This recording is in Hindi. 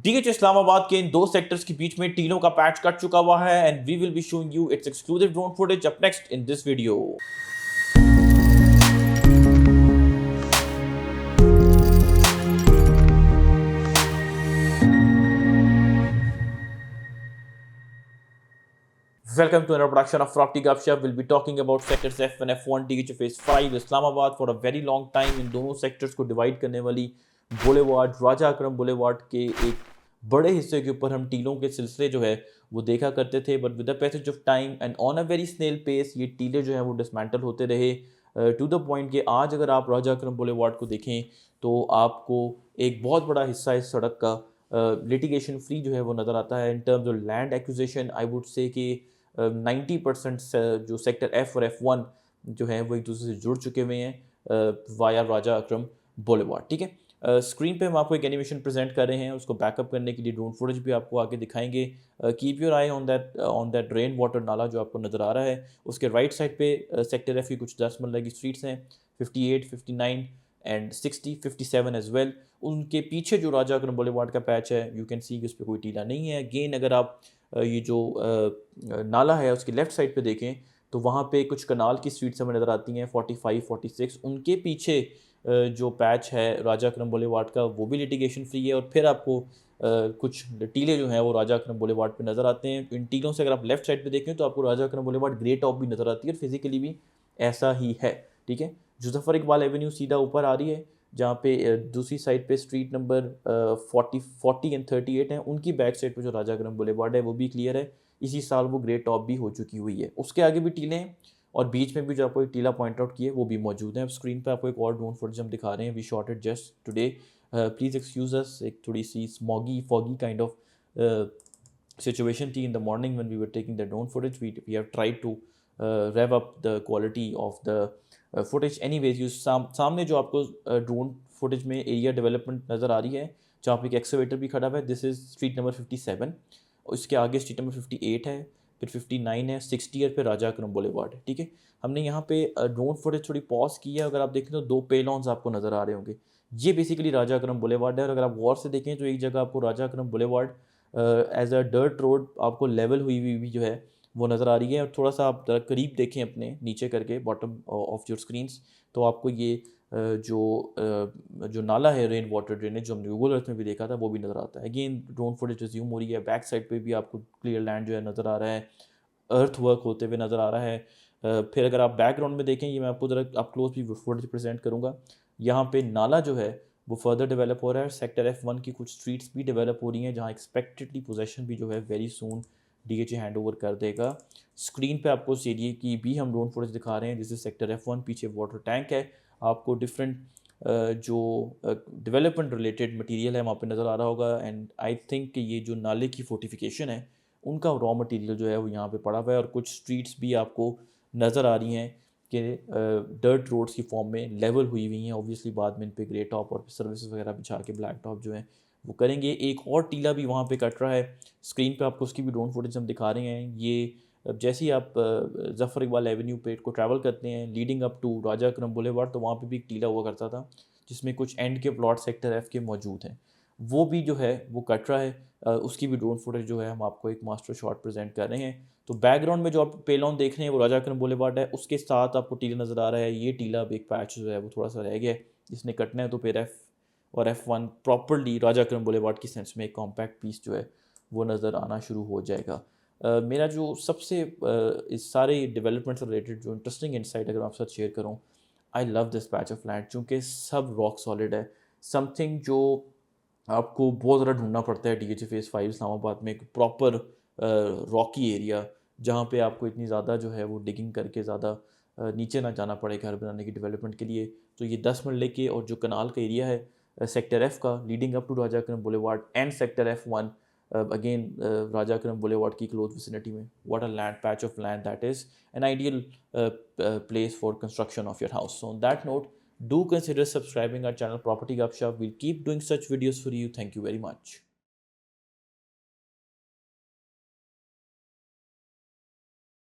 डीएच इस्लामाबाद के इन दो सेक्टर्स के बीच में टीलों का पैच कट चुका हुआ है and we will be showing you it's exclusive drone footage up next in this video. Welcome to another production of Property Gupshup. We'll be talking about sectors F1, F1, DH Phase 5, Islamabad for a very long time. इन दोनों सेक्टर्स को डिवाइड करने वाली बुलेवार्ड राजा अकरम बुलेवार्ड के एक बड़े हिस्से के ऊपर हम टीलों के सिलसिले जो है वो देखा करते थे, but with the passage of time and on a very snail pace ये टीले जो हैं वो डिसमेंटल होते रहे टू द पॉइंट कि आज अगर आप राजा अकरम बुलेवार्ड को देखें तो आपको एक बहुत बड़ा हिस्सा इस सड़क का लिटिगेशन फ्री जो है वो नज़र आता है। In terms of land acquisition I would say कि 90% जो सेक्टर F और F1 जो है वो एक दूसरे से जुड़ चुके हुए हैं वाया राजा अकरम बुलेवार्ड। ठीक है, स्क्रीन पे हम आपको एक एनिमेशन प्रेजेंट कर रहे हैं, उसको बैकअप करने के लिए ड्रोन फुटेज भी आपको आगे दिखाएंगे। Keep your I on that rain water नाला जो आपको नज़र आ रहा है। उसके राइट साइड पे सेक्टर F की कुछ 10 मरला की स्ट्रीट्स हैं, 58, 59 एंड 60, 57 एज वेल। उनके पीछे जो राजा अकरम बुलेवार्ड का पैच है यू कैन सी कि उस पर कोई टीला नहीं है। अगेन अगर आप ये जो नाला है उसकी लेफ़्ट साइड पे देखें तो वहाँ पे कुछ कनाल की स्ट्रीट्स हमें नज़र आती हैं 45, 46। उनके पीछे जो पैच है राजा अकरम बुलेवार्ड का वो भी लिटिगेशन फ्री है। और फिर आपको कुछ टीले जो हैं वो राजा अकरम बुलेवार्ड पे नज़र आते हैं। इन टीलों से अगर आप लेफ़्ट साइड पे देखें तो आपको Raja Akram boulevard grey top भी नज़र आती है और फिजिकली भी ऐसा ही है। ठीक है, जुज़फ़र इकबाल एवेन्यू सीधा ऊपर आ रही है, जहाँ पे दूसरी साइड पे स्ट्रीट नंबर 40 एंड 38 हैं, उनकी बैक साइड पे जो राजा अकरम बुलेवार्ड है वो भी क्लियर है। इसी साल वो ग्रे टॉप भी हो चुकी हुई है। उसके आगे भी टीले हैं और बीच में भी जो आपको एक टीला पॉइंट आउट किया है वो भी मौजूद है। अब स्क्रीन पे आपको एक और ड्रोन फुटेज हम दिखा रहे हैं, we shot it just today, please excuse us. एक थोड़ी सी smoggy foggy kind of situation थी in the morning when we were taking the drone footage. We have tried to rev up the quality of the footage. Anyways, सामने जो आपको ड्रोन फुटेज में एरिया डेवलपमेंट नज़र आ रही है जहाँ पे एक एक्सवेटर भी खड़ा हुआ है, दिस इज़ स्ट्रीट नंबर 57। इसके आगे स्ट्रीट नंबर 58 है, फिर 59 है, 60 फिर राजा अकरम बुलेवार्ड है। ठीक है, हमने यहाँ पे ड्रोन फुटेज थोड़ी पॉज की है। अगर आप देखें तो दो पेलॉन्स आपको नज़र आ रहे होंगे, ये बेसिकली राजा अकरम बुलेवार्ड है। और अगर आप गौर से देखें तो एक जगह आपको Raja Akram boulevard as a dirt road आपको लेवल हुई हुई भी जो है वो नज़र आ रही है। और थोड़ा सा आप करीब देखें अपने नीचे करके बॉटम ऑफ योर स्क्रीन्स तो आपको ये जो नाला है रेन वाटर ड्रेनेज जो हमने गूगल अर्थ में भी देखा था वो भी नज़र आता है। अगेन ड्रोन फुटेज रिज्यूम हो रही है, बैक साइड पे भी आपको क्लियर लैंड जो है नज़र आ रहा है, अर्थ वर्क होते हुए नज़र आ रहा है। फिर अगर आप बैकग्राउंड में देखें, ये मैं आपको ज़रा आप क्लोज भी फुटेज प्रेजेंट करूँगा, यहाँ पे नाला जो है वो फर्दर डेवलप हो रहा है। सेक्टर F1 की कुछ स्ट्रीट्स भी डेवलप हो रही हैं जहाँ एक्सपेक्टेडली पोजेसन भी जो है very soon DHA hand over कर देगा। स्क्रीन पे आपको उस एरिया की भी हम ड्रोन फुटेज दिखा रहे हैं, जिससे सेक्टर F1 पीछे वाटर टैंक है, आपको डिफरेंट जो डेवलपमेंट रिलेटेड मटेरियल है वहाँ पे नज़र आ रहा होगा। एंड आई थिंक कि ये जो नाले की फोर्टिफिकेशन है उनका रॉ मटेरियल जो है वो यहाँ पे पड़ा हुआ है। और कुछ स्ट्रीट्स भी आपको नज़र आ रही हैं कि डर्ट रोड्स की फॉर्म में लेवल हुई हुई हैं। ऑब्वियसली बाद में इन पे ग्रे टॉप और सर्विसेज वगैरह बिछा के ब्लैक टॉप जो है वो करेंगे। एक और टीला भी वहाँ पे कट रहा है, स्क्रीन पे आपको उसकी भी ड्रोन फुटेज हम दिखा रहे हैं। ये जैसे ही आप ज़फ़र इकबाल एवेन्यू पे को ट्रैवल करते हैं leading up to Raja Akram boulevard तो वहाँ पे भी एक टीला हुआ करता था जिसमें कुछ एंड के प्लॉट सेक्टर F के मौजूद हैं, वो भी जो है वो कट रहा है। उसकी भी ड्रोन फुटेज जो है हम आपको एक मास्टर शॉट प्रेजेंट कर रहे हैं। तो बैकग्राउंड में जो आप पेलॉन देख रहे हैं वो राजा अकरम बुलेवार्ड है, उसके साथ आपको टीला नज़र आ रहा है। ये टीला अब एक पैच जो है वो थोड़ा सा रह गया है, जिसने कटना है तो फिर F और F1 प्रॉपरली राजा अकरम बुलेवार्ड की सेंस में एक कॉम्पैक्ट पीस जो है वो नज़र आना शुरू हो जाएगा। मेरा जो सबसे इस सारे डेवलपमेंट से रिलेटेड जो इंटरेस्टिंग इंसाइट अगर आप साथ शेयर करूँ, I love this patch of land, चूँकि सब रॉक सॉलिड है, समथिंग जो आपको बहुत ज़्यादा ढूंढना पड़ता है DHA Phase 5 इस्लामाबाद में, एक प्रॉपर रॉकी एरिया जहाँ पे आपको इतनी ज़्यादा जो है वो डिगिंग करके ज़्यादा नीचे ना जाना पड़े घर बनाने की डेवलपमेंट के लिए। तो ये 10 मरले के और जो कनाल का एरिया है सेक्टर F का leading up to Raja Akram boulevard and sector F1 again Raja Akram boulevard की क्लोज विसिनिटी में, what a land patch of land that is an ideal place for construction of your house. So on that note, do consider subscribing our channel Property Gupshup. We'll keep doing such videos for you. Thank you very much.